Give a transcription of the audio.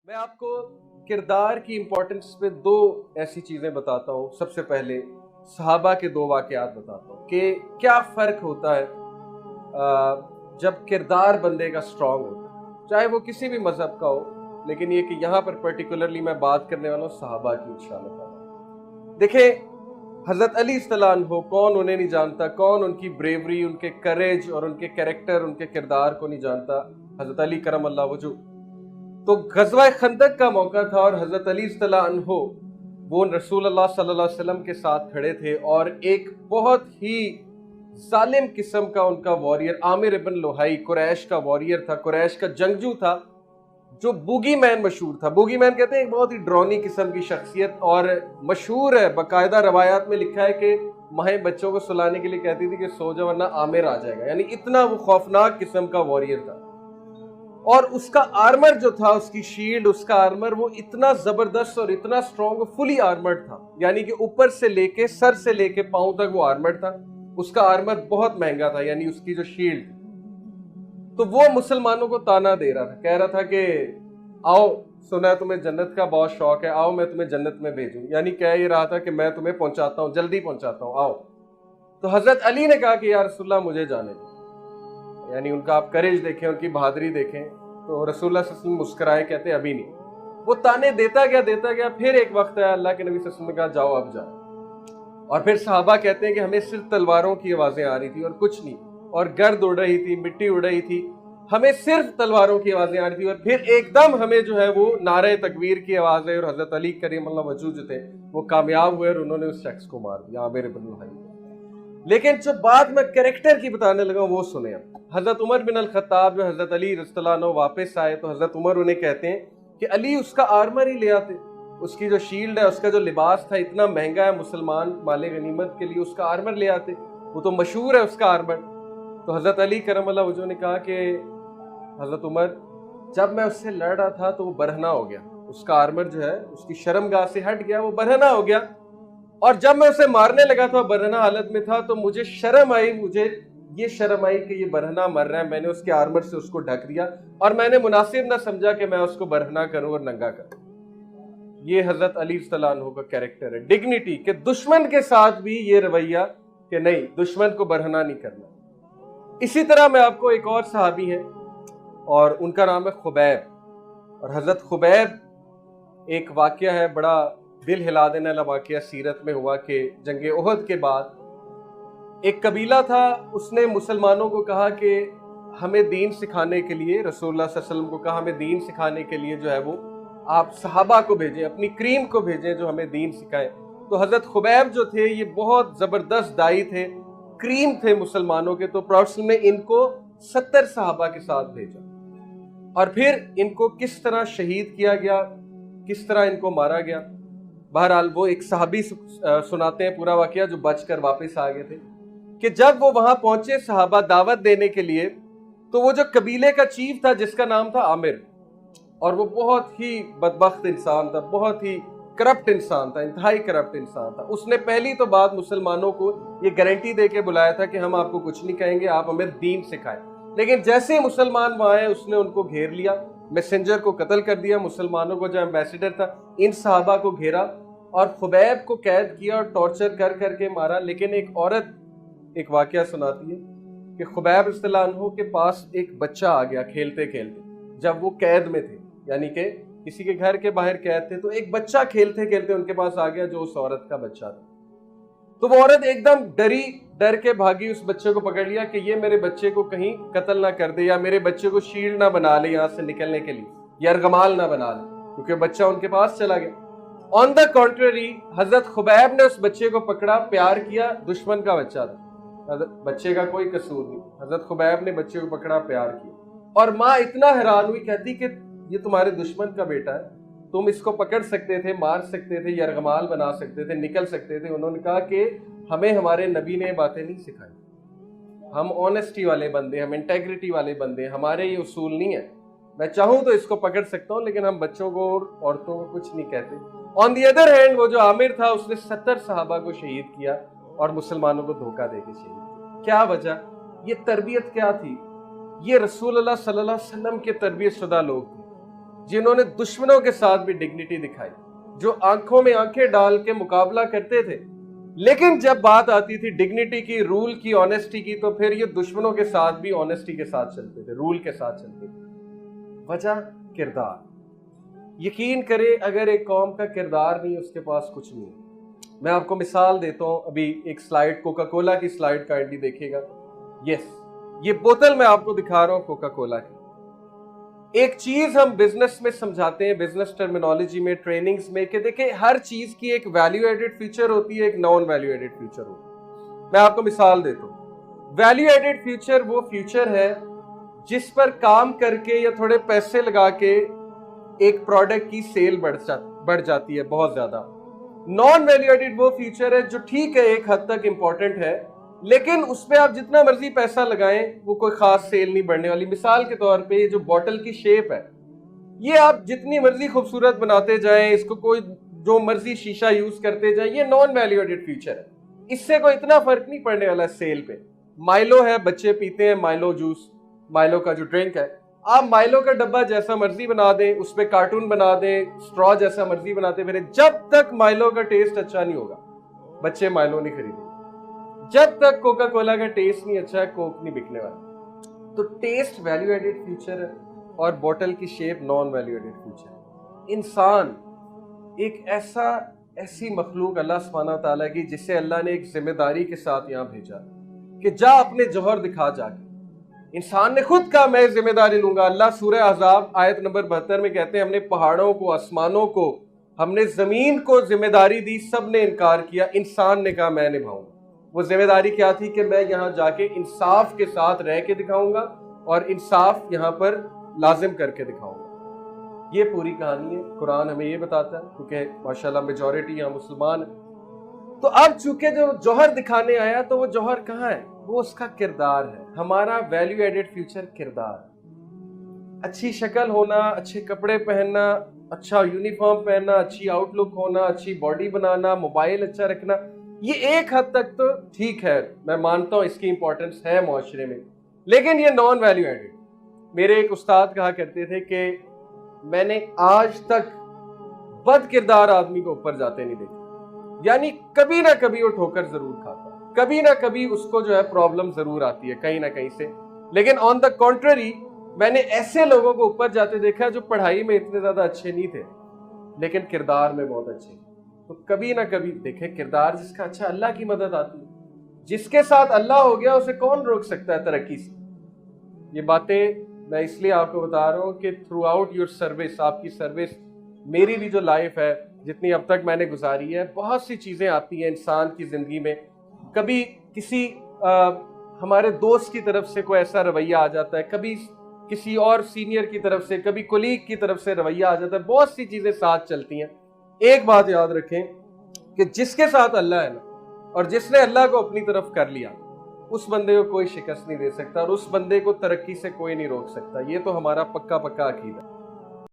میں आपको किरदार की इम्पोर्टेंस पे दो ऐसी चीज़ें बताता हूँ। सबसे पहले सहाबा के दो वाक़यात बताता हूँ कि क्या फ़र्क होता है जब किरदार बंदे का स्ट्रॉन्ग होता है, चाहे वो किसी भी मज़हब का हो। लेकिन ये कि यहाँ पर पर्टिकुलरली मैं बात करने वाला हूँ सहाबा की इंशाअल्लाह। देखें, हज़रत अली रज़ियल्लाहु अन्हु, कौन उन्हें नहीं जानता, कौन उनकी ब्रेवरी, उनके करेज और उनके कैरेक्टर, उनके किरदार को नहीं जानता। हज़रत अली करमल्लाहु वजहू, तो गज़वा खंदक का मौका था और हज़रत अली रज़ियल्लाहु अन्हु वो रसूलुल्लाह सल्लल्लाहु अलैहि वसल्लम के साथ खड़े थे और एक बहुत ही जालिम किस्म का उनका वॉरियर आमिर इब्न लुहाई कुरैश का वॉरियर था, कुरैश का जंगजू था, जो बूगी मैन मशहूर था। बूगी मैन कहते हैं एक बहुत ही ड्रोनी किस्म की शख्सियत, और मशहूर है, बाकायदा रवायात में लिखा है कि माहें बच्चों को सुलाने के लिए कहती थी कि सो जाओ वरना आमिर आ जाएगा। यानी इतना वो खौफनाक किस्म का वॉरियर था। और उसका आर्मर जो था, उसकी शील्ड, उसका आर्मर वो इतना जबरदस्त और इतना स्ट्रॉन्ग, फुली आर्मर्ड था। यानी कि ऊपर से लेके सर से लेके पांव तक वो आर्मर्ड था। उसका आर्मर बहुत महंगा था, यानी उसकी जो शील्ड। तो वो मुसलमानों को ताना दे रहा था, कह रहा था कि आओ, सुना है तुम्हें जन्नत का बहुत शौक है, आओ मैं तुम्हें जन्नत में भेजूं। यानी कह ये रहा था कि मैं तुम्हें पहुंचाता हूं, जल्दी पहुंचाता हूं, आओ। तो हजरत अली ने कहा कि या रसूलल्लाह मुझे जाने दो। यानी उनका आप करेज देखें, उनकी बहादुरी देखें। तो रसूलुल्लाह सल्लल्लाहु अलैहि वसल्लम मुस्कुराए, कहते अभी नहीं। वो ताने देता गया। फिर एक वक्त आया, अल्लाह के नबी सल्लल्लाहु अलैहि वसल्लम ने कहा जाओ अब जाओ। और फिर सहाबा कहते हैं कि हमें सिर्फ तलवारों की आवाजें आ रही थी और कुछ नहीं, और गर्द उड़ रही थी, मिट्टी उड़ रही थी, हमें सिर्फ तलवारों की आवाजें आ रही थी। और फिर एकदम हमें जो है वो नारे तकबीर की आवाज है, और हजरत अली करीमुल्लाह वजहू जो थे वो कामयाब हुए और उन्होंने उस शख्स को मार दिया, आमिर इब्न लुहाई। लेकिन जो बात मैं कैरेक्टर की बताने लगा वो सुने आप। हजरत उमर बिन अल खत्ताब जो हजरत अली रज़ियल्लाहु अन्हु वापस आए, तो हजरत उमर उन्हें कहते हैं कि अली उसका आर्मर ही ले आते, उसकी जो शील्ड है, उसका जो लिबास था इतना महंगा है, मुसलमान माले गनीमत के लिए उसका आर्मर ले आते, वो तो मशहूर है उसका आर्मर। तो हजरत अली करमल्लाहु वजहू ने कहा कि हजरत उमर, जब मैं उससे लड़ रहा था तो वो बरहना हो गया, उसका आर्मर जो है उसकी शर्मगाह से हट गया, वो बरहना हो गया। और जब मैं उसे मारने लगा था, बरहना हालत में था, तो मुझे शर्म आई, मुझे ये शर्म आई कि ये बरहना मर रहा है। मैंने उसके आर्मर से उसको ढक दिया और मैंने मुनासिब ना समझा कि मैं उसको बरहना करूं और नंगा करूं। ये हजरत अली रज़ियल्लाहु अन्हु का कैरेक्टर है, डिग्निटी, के दुश्मन के साथ भी ये रवैया कि नहीं, दुश्मन को बरहना नहीं करना। इसी तरह मैं आपको एक और सहाबी है और उनका नाम है खुबैब। और हजरत खुबैब, एक वाकया है बड़ा दिल हिला देने वाला वाकया सीरत में हुआ कि जंगे ओहद के बाद एक कबीला था, उसने मुसलमानों को कहा कि हमें दीन सिखाने के लिए, रसूलुल्लाह सल्लल्लाहु अलैहि वसल्लम को कहा हमें दीन सिखाने के लिए जो है वो आप सहाबा को भेजें, अपनी क्रीम को भेजें जो हमें दीन सिखाएं। तो हजरत खुबैब जो थे ये बहुत जबरदस्त दाई थे, क्रीम थे मुसलमानों के। तो प्रॉफेट ने इनको 70 सहाबा के साथ भेजा और फिर इनको किस तरह शहीद किया गया, किस तरह इनको मारा गया। बहरहाल वो एक सहाबी सुनाते हैं पूरा वाकया जो बचकर वापस आ गए थे कि जब वो वहां पहुंचे सहाबा दावत देने के लिए, तो वो जो कबीले का चीफ था जिसका नाम था आमिर, और वो बहुत ही बदबख्त इंसान था, बहुत ही करप्ट इंसान था, इंतहाई करप्ट इंसान था। उसने पहली तो बात मुसलमानों को ये गारंटी दे के बुलाया था कि हम आपको कुछ नहीं कहेंगे, आप हमें दीन सिखाएं। लेकिन जैसे ही मुसलमान वहां आए उसने उनको घेर लिया, मैसेंजर को कत्ल कर दिया, मुसलमानों को जो एम्बेसडर था इन सहाबा को घेरा और खुबैब को कैद किया और टॉर्चर कर करके मारा। लेकिन एक औरत एक वाकया सुनाती है कि खुबैब रज़ियल्लाहु अन्हु के पास एक बच्चा आ गया खेलते खेलते, जब वो कैद में थे, यानी कि किसी के घर के बाहर कैद थे, तो एक बच्चा खेलते खेलते उनके पास आ गया जो उस औरत का बच्चा था। तो वो औरत एकदम डरी, डर के भागी, उस बच्चे को पकड़ लिया कि ये मेरे बच्चे को कहीं कत्ल ना कर दे या मेरे बच्चे को शील्ड ना बना ले यहाँ से निकलने के लिए, या अर्गमाल ना बना ले, क्योंकि बच्चा उनके पास चला गया। On the contrary Hazrat Khubaib ने उस बच्चे को पकड़ा, प्यार किया, दुश्मन का बच्चा था, बच्चे का कोई कसूर नहीं, हजरत खुबैब ने बच्चे को पकड़ा, प्यार किया। और माँ इतना हैरान हुई, कहती कि ये तुम्हारे दुश्मन का बेटा है, तुम इसको पकड़ सकते थे, मार सकते थे, यरगमाल बना सकते थे, निकल सकते थे। उन्होंने कहा कि हमें हमारे नबी ने बातें नहीं सिखाई, हम ऑनेस्टी वाले बंदे, हम इंटेग्रिटी वाले बंदे, हमारे ये उसूल नहीं है। मैं चाहूं तो इसको पकड़ सकता हूं, लेकिन हम बच्चों को और औरतों को कुछ नहीं कहते। ऑन दी अदर हैंड वो जो आमिर था उसने 70 सहाबा को शहीद किया और मुसलमानों को धोखा देके शहीद किया। क्या वजह? ये तरबियत क्या थी? ये रसूलुल्लाह सल्लल्लाहु अलैहि वसल्लम के तरबियत शुदा लोग थे, जिन्होंने दुश्मनों के साथ भी डिग्निटी दिखाई, जो आंखों में आंखें डाल के मुकाबला करते थे, लेकिन जब बात आती थी डिग्निटी की, रूल की, ऑनेस्टी की, तो फिर ये दुश्मनों के साथ भी ऑनेस्टी के साथ चलते थे, रूल के साथ चलते थे। वजह किरदार। यकीन करे अगर एक कौम का किरदार नहीं, उसके पास कुछ नहीं है। मैं आपको मिसाल देता हूं, अभी एक स्लाइड, कोका कोला की स्लाइड काइंडली देखिएगा। यस, ये बोतल मैं आपको दिखा रहा हूं कोका कोला की। एक चीज हम बिजनेस में समझाते हैं, बिजनेस टर्मिनोलॉजी में, ट्रेनिंग्स में, कि देखिए हर चीज की एक वैल्यू एडेड फीचर होती है, एक नॉन वैल्यू एडेड फीचर होती है। मैं आपको मिसाल देता हूं। वैल्यू एडेड फीचर वो फीचर है जिस पर काम करके या थोड़े पैसे लगा के एक प्रोडक्ट की सेल बढ़ जाती है बहुत ज्यादा। नॉन वैल्यू एडेड वो फीचर है जो ठीक है एक हद तक इंपॉर्टेंट है, लेकिन उस पर आप जितना मर्जी पैसा लगाएं वो कोई खास सेल नहीं बढ़ने वाली। मिसाल के तौर पे ये जो बॉटल की शेप है, ये आप जितनी मर्जी खूबसूरत बनाते जाएं, इसको कोई जो मर्जी शीशा यूज करते जाएं, ये नॉन वैल्यू एडेड फीचर है, इससे कोई इतना फर्क नहीं पड़ने वाला सेल पे। माइलो है, बच्चे पीते हैं माइलो जूस, माइलो का जो ड्रिंक है, आप माइलो का डब्बा जैसा मर्जी बना दें, उस पर कार्टून बना दें, स्ट्रॉ जैसा मर्जी बनाते फिर, जब तक माइलो का टेस्ट अच्छा नहीं होगा बच्चे माइलो नहीं खरीदेंगे। जब तक कोका कोला का टेस्ट नहीं अच्छा है, कोक नहीं बिकने वाला। तो टेस्ट वैल्यू एडेड फीचर है और बोतल की shape non value added feature है। इंसान एक ऐसी मखलूक अल्लाह सुब्हानहू व तआला की, जिसे अल्लाह ने एक जिम्मेदारी के साथ यहाँ भेजा कि जा अपने जौहर दिखा जाके। इंसान ने खुद कहा मैं जिम्मेदारी लूंगा। अल्लाह सूरह अहज़ाब आयत नंबर 72 में कहते हैं हमने पहाड़ों को, आसमानों को, हमने जमीन को जिम्मेदारी दी, सब ने इनकार किया, इंसान ने कहा मैं निभाऊंगा। वो जिम्मेदारी क्या थी कि मैं यहाँ जाके इंसाफ के साथ रह के दिखाऊंगा और इंसाफ यहाँ पर लाजिम करके दिखाऊंगा। ये पूरी कहानी है, कुरान हमें ये बताता है, क्योंकि माशाल्लाह मेजॉरिटी यहाँ मुसलमान है। तो अब चूंकि जो जौहर दिखाने आया, तो वो जौहर कहाँ है? वो उसका किरदार है। हमारा वैल्यू एडेड फ्यूचर किरदार। अच्छी शक्ल होना, अच्छे कपड़े पहनना, अच्छा यूनिफॉर्म पहनना, अच्छी आउटलुक होना, अच्छी बॉडी बनाना, मोबाइल अच्छा रखना, ये एक हद तक तो ठीक है, मैं मानता हूं इसकी इंपॉर्टेंस है मुआशरे में, लेकिन ये नॉन वैल्यू एडेड। मेरे एक उस्ताद कहा करते थे कि मैंने आज तक बद किरदार आदमी को ऊपर जाते नहीं देखा, यानी कभी ना कभी वो ठोकर जरूर खाता, कभी ना कभी उसको जो है प्रॉब्लम जरूर आती है कहीं ना कहीं से। लेकिन ऑन द कॉन्ट्ररी मैंने ऐसे लोगों को ऊपर जाते देखा जो पढ़ाई में इतने ज्यादा अच्छे नहीं थे, लेकिन किरदार में बहुत अच्छे। तो कभी ना कभी देखे किरदार जिसका अच्छा, अल्लाह की मदद आती है। जिसके साथ अल्लाह हो गया उसे कौन रोक सकता है तरक्की से। ये बातें मैं इसलिए आपको बता रहा हूं कि थ्रू आउट योर सर्विस, आपकी सर्विस, मेरी भी जो लाइफ है जितनी अब तक मैंने गुजारी है, बहुत सी चीजें आती हैं इंसान की जिंदगी में। कभी किसी हमारे दोस्त की तरफ से कोई ऐसा रवैया आ जाता है, कभी किसी और सीनियर की तरफ से, कभी कोलीग की तरफ से रवैया आ जाता है, बहुत सी चीजें साथ चलती हैं। एक बात याद रखें कि जिसके साथ अल्लाह है ना, और जिसने अल्लाह को अपनी तरफ कर लिया, उस बंदे को कोई शिकस्त नहीं दे सकता और उस बंदे को तरक्की से कोई नहीं रोक सकता। ये तो हमारा पक्का अकीदा है।